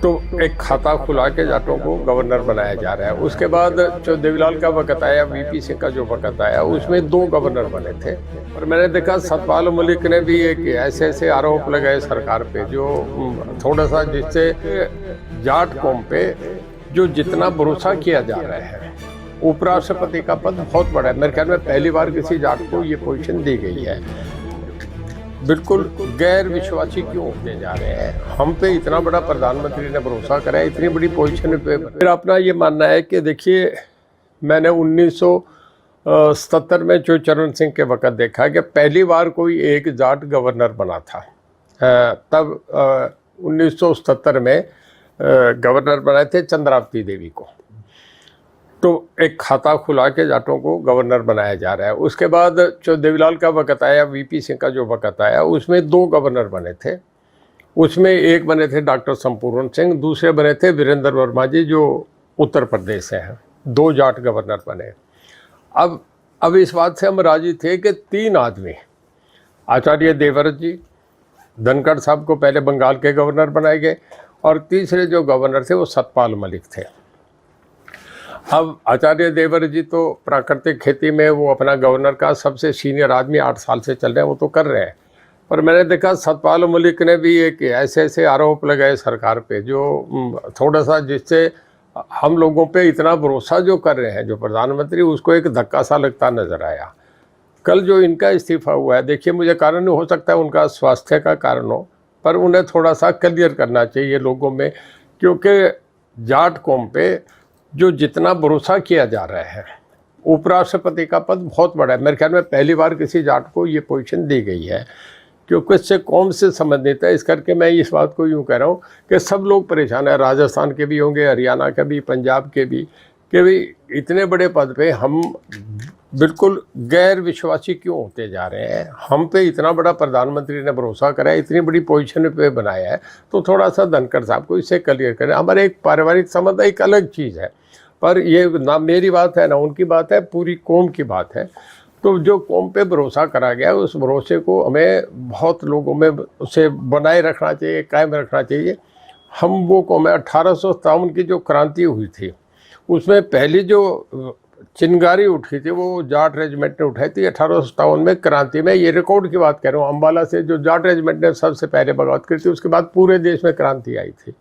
तो एक खाता खुला के जाटों को गवर्नर बनाया जा रहा है। उसके बाद जो देवीलाल का वक्त आया, वीपी सिंह का जो वक्त आया, उसमें 2 गवर्नर बने थे। और मैंने देखा सतपाल मलिक ने भी एक ऐसे आरोप लगाए सरकार पे जो थोड़ा सा, जिससे जाट कौम पे जो जितना भरोसा किया जा रहा है। उपराष्ट्रपति का पद बहुत बड़ा है, मेरे ख्याल में पहली बार किसी जाट को ये पोजीशन दी गई है। बिल्कुल गैर विश्वासी क्यों होते जा रहे हैं? हम पे इतना बड़ा प्रधानमंत्री ने भरोसा करा है, इतनी बड़ी पोजीशन पे। फिर अपना ये मानना है कि देखिए, मैंने 1977 में जो चरण सिंह के वक्त देखा कि पहली बार कोई एक जाट गवर्नर बना था। तब 1977 में गवर्नर बनाए थे चंद्रावती देवी को। तो एक खाता खुला के जाटों को गवर्नर बनाया जा रहा है। उसके बाद जो देवीलाल का वक्त आया, वीपी सिंह का जो वक्त आया, उसमें 2 गवर्नर बने थे। उसमें एक बने थे डॉक्टर संपूर्ण सिंह, दूसरे बने थे वीरेंद्र वर्मा जी जो उत्तर प्रदेश से हैं। 2 जाट गवर्नर बने। अब इस बात से हम राजी थे कि 3 आदमी, आचार्य देवव्रत जी, धनखड़ साहब को पहले बंगाल के गवर्नर बनाए गए, और तीसरे जो गवर्नर थे वो सतपाल मलिक थे। अब आचार्य देवव्रत जी तो प्राकृतिक खेती में वो अपना गवर्नर का सबसे सीनियर आदमी 8 साल से चल रहे हैं, वो तो कर रहे हैं। पर मैंने देखा सतपाल मलिक ने भी एक ऐसे आरोप लगाए सरकार पे जो थोड़ा सा, जिससे हम लोगों पे इतना भरोसा जो कर रहे हैं जो प्रधानमंत्री, उसको एक धक्का सा लगता नजर आया। कल जो इनका इस्तीफा हुआ है, देखिए मुझे कारण हो सकता है उनका स्वास्थ्य का कारण हो, पर उन्हें थोड़ा सा क्लियर करना चाहिए लोगों में, क्योंकि जाट कौम पे जो जितना भरोसा किया जा रहा है। उपराष्ट्रपति का पद बहुत बड़ा है, मेरे ख्याल में पहली बार किसी जाट को ये पोजीशन दी गई है, क्योंकि इससे कौम से संबंधित है। इस करके मैं इस बात को यूँ कह रहा हूँ कि सब लोग परेशान हैं, राजस्थान के भी होंगे, हरियाणा के भी, पंजाब के भी, कि भाई इतने बड़े पद पे हम बिल्कुल गैर विश्वासी क्यों होते जा रहे हैं? हम पे इतना बड़ा प्रधानमंत्री ने भरोसा करा है, इतनी बड़ी पोजीशन पे बनाया है, तो थोड़ा सा धनखड़ साहब को इससे क्लियर करें। हमारे एक पारिवारिक संबंध एक अलग चीज़ है, पर ये ना मेरी बात है ना उनकी बात है, पूरी कौम की बात है। तो जो कौम पे भरोसा करा गया, उस भरोसे को हमें बहुत लोगों में उसे बनाए रखना चाहिए, कायम रखना चाहिए। हम वो कौम है, 1857 की जो क्रांति हुई थी, उसमें पहली जो चिंगारी उठी थी वो जाट रेजिमेंट ने उठाई थी 1857 में क्रांति में। ये रिकॉर्ड की बात कर रहा हूँ। अम्बाला से जो जाट रेजिमेंट ने सबसे पहले बगावत की थी, उसके बाद पूरे देश में क्रांति आई थी।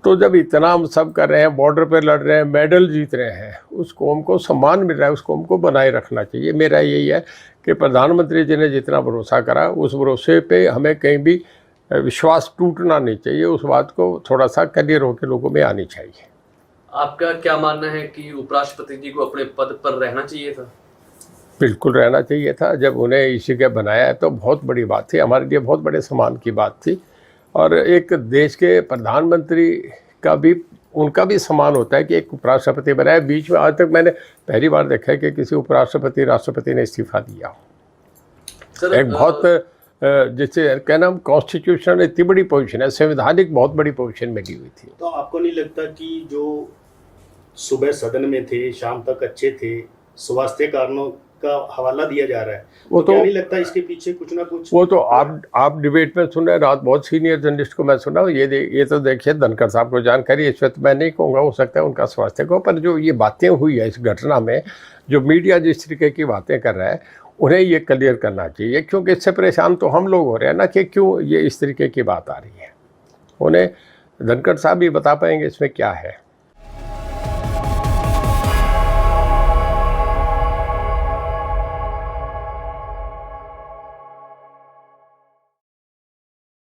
तो जब इतना हम सब कर रहे हैं, बॉर्डर पे लड़ रहे हैं, मेडल जीत रहे हैं, उस कौम को सम्मान मिल रहा है, उस कौम को बनाए रखना चाहिए। मेरा यही है कि प्रधानमंत्री जी ने जितना भरोसा करा, उस भरोसे पे हमें कहीं भी विश्वास टूटना नहीं चाहिए। उस बात को थोड़ा सा क्लियर होकर लोगों में आनी चाहिए। आपका क्या मानना है कि उपराष्ट्रपति जी को अपने पद पर रहना चाहिए था? बिल्कुल रहना चाहिए था। जब उन्हें इसी के बनाया है तो बहुत बड़ी बात थी, हमारे लिए बहुत बड़े सम्मान की बात थी। और एक देश के प्रधानमंत्री का भी, उनका भी सम्मान होता है कि एक उपराष्ट्रपति बनाया। बीच में आज तक मैंने पहली बार देखा है कि किसी उपराष्ट्रपति राष्ट्रपति ने इस्तीफा दिया हो। एक बहुत जिसे कहना कॉन्स्टिट्यूशन इतनी बड़ी पोजीशन है, संवैधानिक बहुत बड़ी पोजीशन में ली हुई थी। तो आपको नहीं लगता कि जो सुबह सदन में थे, शाम तक अच्छे थे, स्वास्थ्य कारणों का हवाला दिया जा रहा है, वो तो क्या नहीं लगता इसके पीछे कुछ ना कुछ? वो तो आप डिबेट में सुन रहे हैं, रात बहुत सीनियर जर्नलिस्ट को मैं सुना। ये तो देखिए धनखड़ साहब को जानकारी, इस वक्त मैं नहीं कहूँगा, हो सकता है उनका स्वास्थ्य को, पर जो ये बातें हुई है इस घटना में, जो मीडिया जिस तरीके की बातें कर रहा है, उन्हें ये क्लियर करना चाहिए, क्योंकि इससे परेशान तो हम लोग हो रहे हैं ना कि क्यों ये इस तरीके की बात आ रही है। उन्हें धनखड़ साहब भी बता पाएंगे इसमें क्या है।